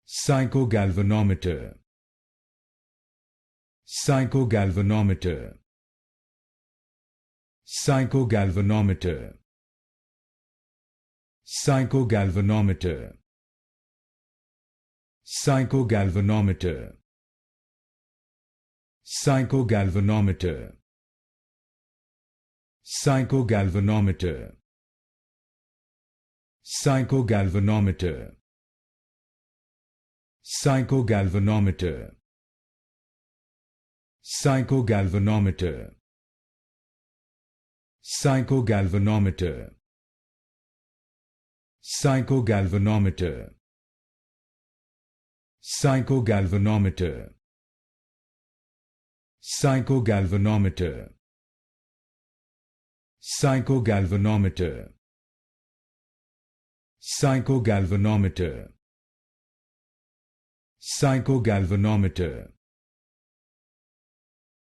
Psychogalvanometer. Psychogalvanometer. Psychogalvanometer. Psychogalvanometer. Psychogalvanometer. Psychogalvanometer. Psychogalvanometer. Psychogalvanometer. Psychogalvanometer. Psychogalvanometer. Psychogalvanometer. Psychogalvanometer. Psychogalvanometer. Psychogalvanometer. Psychogalvanometer. Psychogalvanometer. Psychogalvanometer.